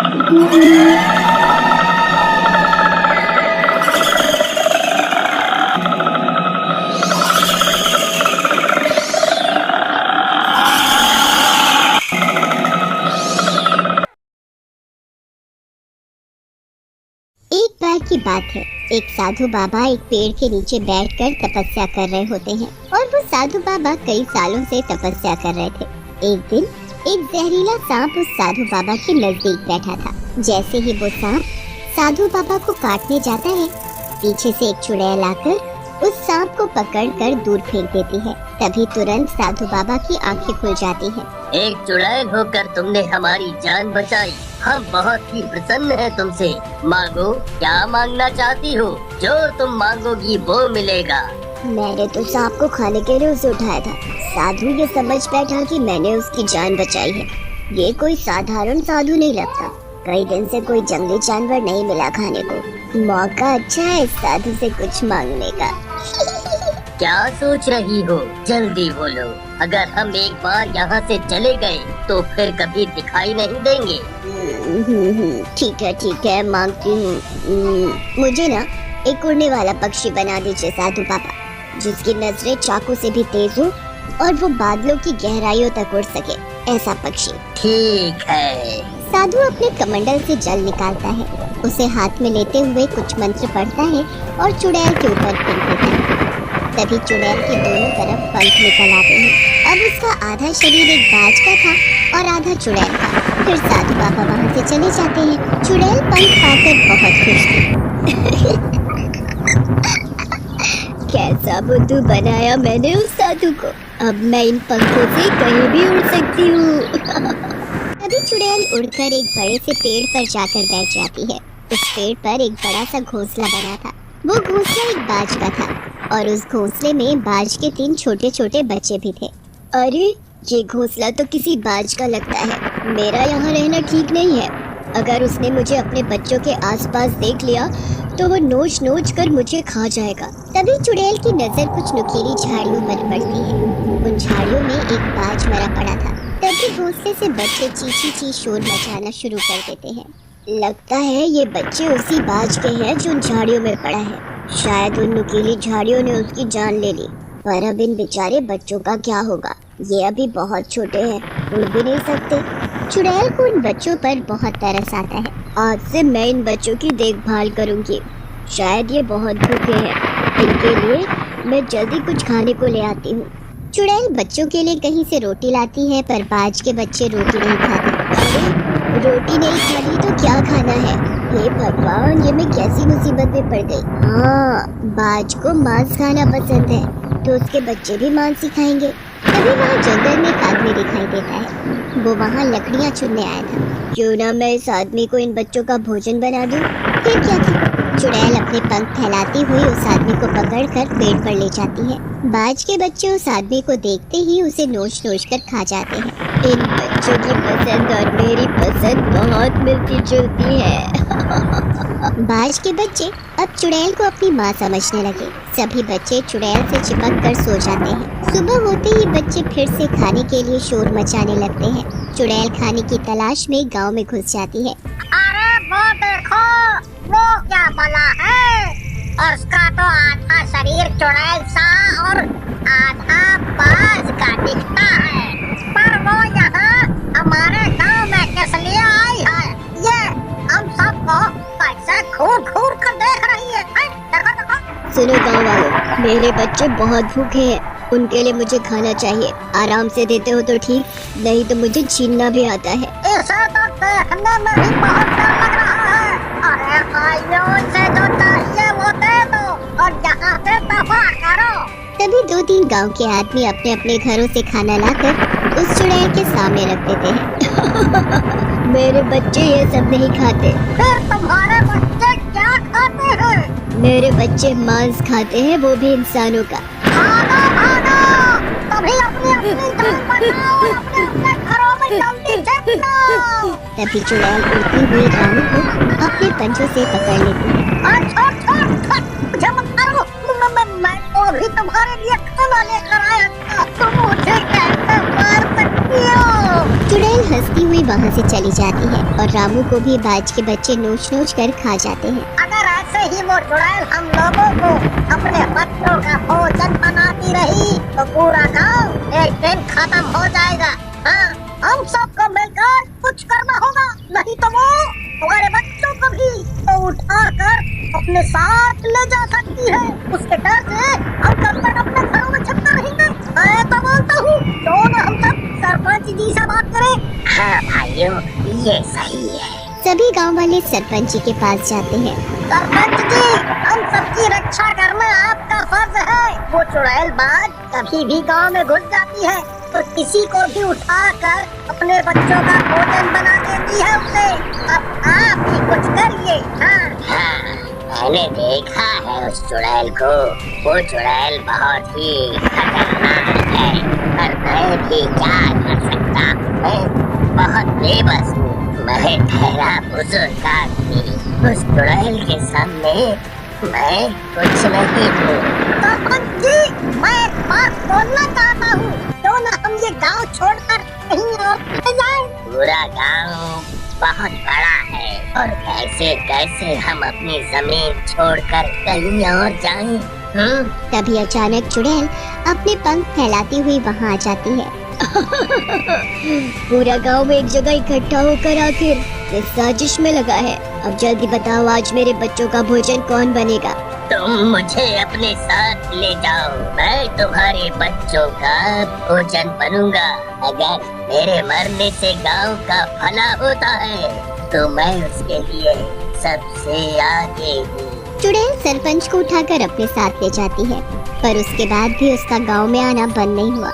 एक बार की बात है, एक साधु बाबा एक पेड़ के नीचे बैठकर तपस्या कर रहे होते हैं और वो साधु बाबा कई सालों से तपस्या कर रहे थे। एक दिन एक जहरीला सांप उस साधु बाबा के नजदीक बैठा था। जैसे ही वो सांप साधु बाबा को काटने जाता है, पीछे से एक चुड़ैल आकर उस सांप को पकड़कर दूर फेंक देती है। तभी तुरंत साधु बाबा की आंखें खुल जाती हैं। एक चुड़ैल होकर तुमने हमारी जान बचाई। हम बहुत ही प्रसन्न हैं तुमसे। मांगो, क्या मांगना चाहती हो? जो तुम मांगोगी वो मिलेगा। मैंने तो सांप को खाने के लिए उसे उठाया था। साधु ये समझ बैठा कि मैंने उसकी जान बचाई है। ये कोई साधारण साधु नहीं लगता। कई दिन से कोई जंगली जानवर नहीं मिला खाने को। मौका अच्छा है साधु से कुछ मांगने का। क्या सोच रही हो? जल्दी बोलो। अगर हम एक बार यहाँ से चले गए तो फिर कभी दिखाई नहीं देंगे। ठीक है मांगती हूँ। मुझे ना एक उड़ने वाला पक्षी बना दीजिए साधु बाबा, जिसकी नजरें चाकू से भी तेज हो और वो बादलों की गहराइयों तक उड़ सके, ऐसा पक्षी। ठीक है। साधु अपने कमंडल से जल निकालता है, उसे हाथ में लेते हुए कुछ मंत्र पढ़ता है और चुड़ैल के ऊपर फेंक देता है। तभी चुड़ैल के दोनों तरफ पंख निकल आते हैं। अब उसका आधा शरीर एक बाज का था और आधा चुड़ैल का। फिर साधु बाबा वहाँ से चले जाते हैं। चुड़ैल पंख पाकर बहुत खुश थी। कैसा बुद्धू बनाया मैंने उस साधु को। अब मैं इन पंखों से कहीं भी उड़ सकती हूँ। तभी चुड़ैल उड़कर एक बड़े से पेड़ पर जाकर बैठ जाती है। उस पेड़ पर एक बड़ा सा घोंसला बना था। वो घोंसला एक बाज का था और उस घोंसले में बाज के 3 छोटे छोटे बच्चे भी थे। अरे, ये घोंसला तो किसी बाज का लगता है। मेरा यहाँ रहना ठीक नहीं है। अगर उसने मुझे अपने बच्चों के आसपास देख लिया तो वो नोच नोच कर मुझे खा जाएगा। तभी चुड़ैल की नजर कुछ नुकीली झाड़ियों पर पड़ती है। उन झाड़ियों में एक बाज मरा पड़ा था। तभी घोंसले से बच्चे चींची ची शोर मचाना शुरू कर देते हैं। लगता है ये बच्चे उसी बाज के हैं जो उन झाड़ियों में पड़ा है। शायद उन नुकीली झाड़ियों ने उसकी जान ले ली। पर अब इन बेचारे बच्चों का क्या होगा? ये अभी बहुत छोटे हैं, उड़ भी नहीं सकते। चुड़ैल को इन बच्चों पर बहुत तरस आता है। आज से मैं इन बच्चों की देखभाल करूंगी। शायद ये बहुत भूखे हैं। इनके लिए मैं जल्दी कुछ खाने को ले आती हूँ। चुड़ैल बच्चों के लिए कहीं से रोटी लाती है, पर बाज के बच्चे रोटी नहीं खाते। अरे, रोटी नहीं खानी तो क्या खाना है? हे भगवान, ये मैं कैसी मुसीबत में पड़ गई। हाँ, बाज को मांस खाना पसंद है तो उसके बच्चे भी मांस ही खाएंगे। तभी वहाँ जंगल में एक आदमी दिखाई देता है। वो वहाँ लकड़ियाँ चुनने आया था। क्यों ना मैं इस आदमी को इन बच्चों का भोजन बना दूं? फिर क्या था, चुड़ैल अपने पंख फैलाती हुई उस आदमी को पकड़कर पेड़ पर ले जाती है। बाज के बच्चे उस आदमी को देखते ही उसे नोच नोच कर खा जाते हैं। इन बच्चों की पसंद और मेरी पसंद बहुत मिलती जुलती है। बाज के बच्चे अब चुड़ैल को अपनी माँ समझने लगे। सभी बच्चे चुड़ैल से चिपक कर सो जाते हैं। सुबह होते ही बच्चे फिर से खाने के लिए शोर मचाने लगते हैं। चुड़ैल खाने की तलाश में गांव में घुस जाती है। अरे वो देखो, वो क्या बना है? उसका तो आधा शरीर चुड़ैल सा और आधा बाज का दिखता है। पर वो यहाँ हमारे गांव में किस लिए आई है? ये हम सबको कैसे घूर घूर कर देख रही है? देखो देखो। सुनो गाँव वालों, मेरे बच्चे बहुत भूखे हैं। उनके लिए मुझे खाना चाहिए। आराम से देते हो तो ठीक, नहीं तो मुझे छीनना भी आता है। इसे तो देखने में ही बहुत डर लग रहा है। अरे भाइयों, से जो चाहिए वो दे दो और यहाँ से दफा करो। तभी 2-3 गांव के आदमी अपने अपने घरों से खाना लाकर उस चुड़ैल के सामने रख देते हैं। मेरे बच्चे ये सब नहीं खाते। फिर तुम्हारे बच्चे क्या खाते हैं? मेरे बच्चे मांस खाते हैं, वो भी इंसानों का। भागो भागो, तभी अपनी अपनी जान बचाओ और अपने अपने घरों में जल्दी चलो। तभी चुड़ैल उड़ती हुई रानी को अपने पंजों से पकड़ लेती है। मुझे मत मारो। मैं तो अभी तुम्हारे लिए खाना लेकर आया था। तुम मुझे कैसे मार सकती हो? चुड़ैल हंसती हुई वहाँ से चली जाती है और रामू को भी बाज के बच्चे नोच नोच कर खा जाते हैं। अगर ऐसे ही वो चुड़ैल हम लोगों को अपने बच्चों का भोजन बनाती रही तो पूरा गांव एक दिन खत्म हो जाएगा। हाँ, हम सबको मिलकर कुछ करना होगा, नहीं तो वो हमारे बच्चों को भी तो उठा कर अपने साथ ले जा सकती है। उसके डर से हम कब तक अपने घरों में छिपकर रहेंगे। मैं तो बोलता हूँ क्यों न हम सब सरपंच जी से बात करें। हाँ भाइयों, ये सही है। सभी गांव वाले सरपंच जी के पास जाते हैं। सरपंच जी, हम सबकी रक्षा करना आपका फर्ज है। वो चुड़ैल बाज कभी भी गांव में घुस जाती है और किसी को भी उठाकर अपने बच्चों का भोजन बना देती है उसे। अब आप ही कुछ करिए। हाँ, मैंने देखा है उस चुड़ैल को। वो चुड़ैल बहुत ही खतरनाक है, पर मैं भी क्या कर सकता हूँ। मैं बहुत बेबस हूँ। मैं ठहरा बुजुर्ग आदमी, उस चुड़ैल के सामने मैं कुछ नहीं हूँ। सरपंच जी, मैं एक बात बोलना चाहता हूँ, क्यों न हम ये गांव छोड़कर कहीं और चले जाएं? पूरा गांव बहुत बड़ा है और कैसे कैसे हम अपनी जमीन छोड़कर कहीं और जाएं? तभी अचानक चुड़ैल अपने पंख फैलाती हुई वहाँ आ जाती है। पूरा गांव एक जगह इकट्ठा होकर आखिर इस साजिश में लगा है। अब जल्दी बताओ, आज मेरे बच्चों का भोजन कौन बनेगा? तुम मुझे अपने साथ ले जाओ, मैं तुम्हारे बच्चों का भोजन बनूंगा। अगर मेरे मरने से गांव का भला होता है तो मैं उसके लिए सबसे आगे हूँ। चुड़ैल सरपंच को उठाकर अपने साथ ले जाती है, पर उसके बाद भी उसका गांव में आना बंद नहीं हुआ।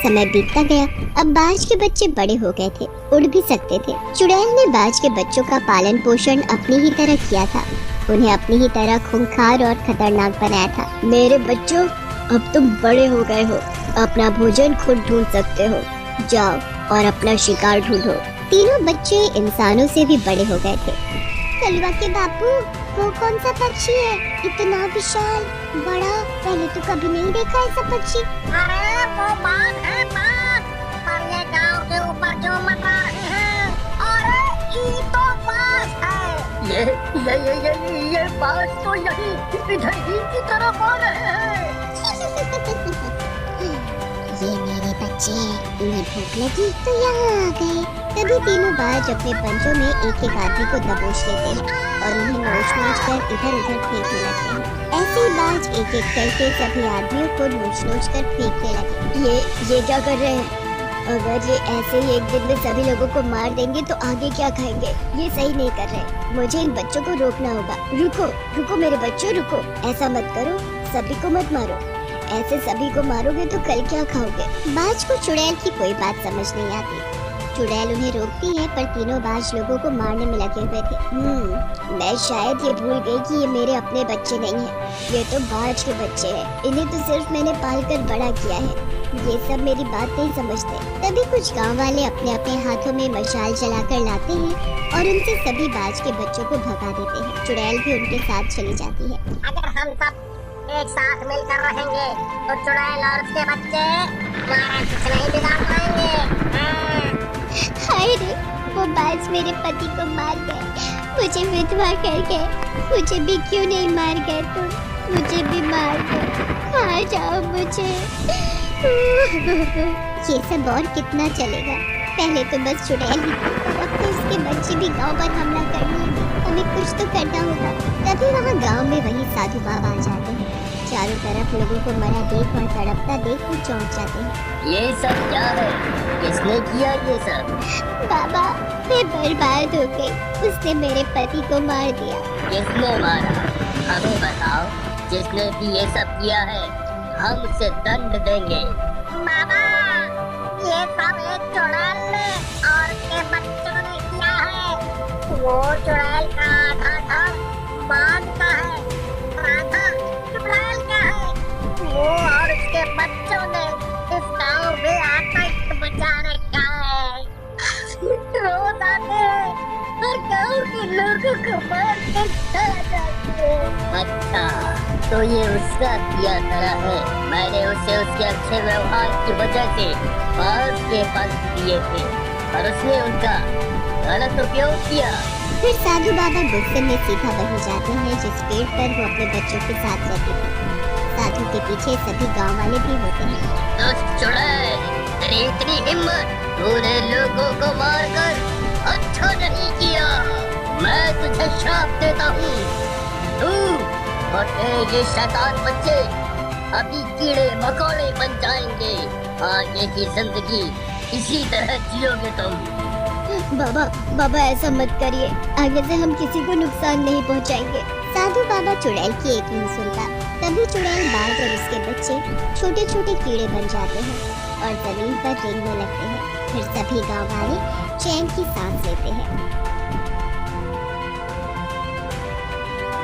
समय बीतता गया। अब बाज के बच्चे बड़े हो गए थे, उड़ भी सकते थे। चुड़ैल ने बाज के बच्चों का पालन पोषण अपनी ही तरह किया था, उन्हें अपनी ही तरह खूंखार और खतरनाक बनाया था। मेरे बच्चों, अब तुम बड़े हो गए हो, अपना भोजन खुद ढूंढ सकते हो। जाओ और अपना शिकार ढूंढो। तीनों बच्चे इंसानों से भी बड़े हो गए थे। कलवा के बापू, वो कौन सा पक्षी है? इतना विशाल बड़ा, पहले तो कभी नहीं देखा ऐसा पक्षी। अरे वो बाघ है, बाघ। पर ये गांव के ऊपर जो मंडरा रहे हैं, अरे ये तो बाघ है। ये बात तो यही इधर ही की तरफ आ रहे हैं। ये मेरे बच्चे, इन्हें भूख लगी तो यहाँ आ गए। तभी तीनों बाज अपने पंजों में एक एक आदमी को दबोच लेते हैं और उन्हें नोच नोच कर इधर उधर फेंकने लगते हैं। ऐसे ही बाज एक एक करके सभी आदमियों को नोच नोच कर फेंकने लगे। ये क्या कर रहे हैं? अगर ये ऐसे ही एक दिन में सभी लोगों को मार देंगे तो आगे क्या खाएंगे? ये सही नहीं कर रहे। मुझे इन बच्चों को रोकना होगा। रुको रुको मेरे बच्चों, रुको। ऐसा मत करो, सभी को मत मारो। ऐसे सभी को मारोगे तो कल क्या खाओगे? बाज को चुड़ैल की कोई बात समझ नहीं आती। चुड़ैल उन्हें रोकती है, पर तीनों बाज लोगों को मारने में लगे हुए थे। मैं शायद ये भूल गई कि ये मेरे अपने बच्चे नहीं हैं। ये तो बाज के बच्चे हैं। इन्हें तो सिर्फ मैंने पालकर बड़ा किया है। ये सब मेरी बात नहीं समझते। तभी कुछ गांव वाले अपने अपने हाथों में मशाल जलाकर लाते हैं और उनसे सभी बाज के बच्चों को भगा देते हैं। चुड़ैल भी उनके साथ चली जाती है। अगर हम सब एक साथ मिलकर रहेंगे तो चुड़ैल और उसके बच्चे हमारा कुछ नहीं बिगाड़ पाएंगे। हाय रे, वो बाज मेरे पति को मार गए, मुझे विधवा कर गए। मुझे भी क्यों नहीं मार गए तुम? मुझे भी मार दो, खा जाओ मुझे। ये सब और कितना चलेगा? पहले तो बस चुड़ैल ही, अब तो उसके बच्चे भी गांव पर हमला करने लगे। हमें कुछ तो करना होगा। तभी वहाँ गांव में वही साधु बाबा आ जाते हैं। चारों तरफ लोगों को मरा देख और तड़पता देख वो चौंक जाते हैं। ये सब क्या है? किसने किया ये सब? बाबा, मैं बर्बाद हो गई। उसने मेरे पति को मार दिया। किसने मारा? हमें बताओ। जिसने भी ये सब किया है हम उसे दंड देंगे। बाबा, ये सब एक चुड़ैल ने और उसके बच्चों ने किया है। वो चुड़ैल का आधा घर बाघ का है और आधा चुड़ैल का है। वो और उसके बच्चों ने इस गांव में आतंक मचा रखा है। रोज आते हैं और गांव के लोगों को मार कर खा जाते हैं। अच्छा, तो ये उसका किया धरा है। मैंने उसे उसके अच्छे व्यवहार की वजह से बाज के पंख दिए थे। और उसने उनका गलत उपयोग किया। फिर साधु बाबा गुस्से में सीधा वहीं जाते हैं जिस पेड़ पर वो अपने बच्चों के साथ रहते थे। साधु के पीछे सभी गांव वाले भी होते हैं। दुष्ट चुड़ैल, तेरी इतनी हिम्मत, तूने लोगों को मारकर अच्छा नहीं किया। मैं तुझे श्राप देता हूँ। तू और तेरे ये शैतान बच्चे अभी कीड़े मकोड़े बन जाएंगे। आगे की जिंदगी इसी तरह जियोगे तुम। बाबा ऐसा मत करिए, आगे से हम किसी को नुकसान नहीं पहुंचाएंगे। साधु बाबा चुड़ैल की एक नहीं सुनता। तभी चुड़ैल बाघ और उसके बच्चे छोटे छोटे कीड़े बन जाते हैं और जमीन पर रेंगने लगते हैं। फिर सभी गांव वाले चैन की सांस लेते हैं।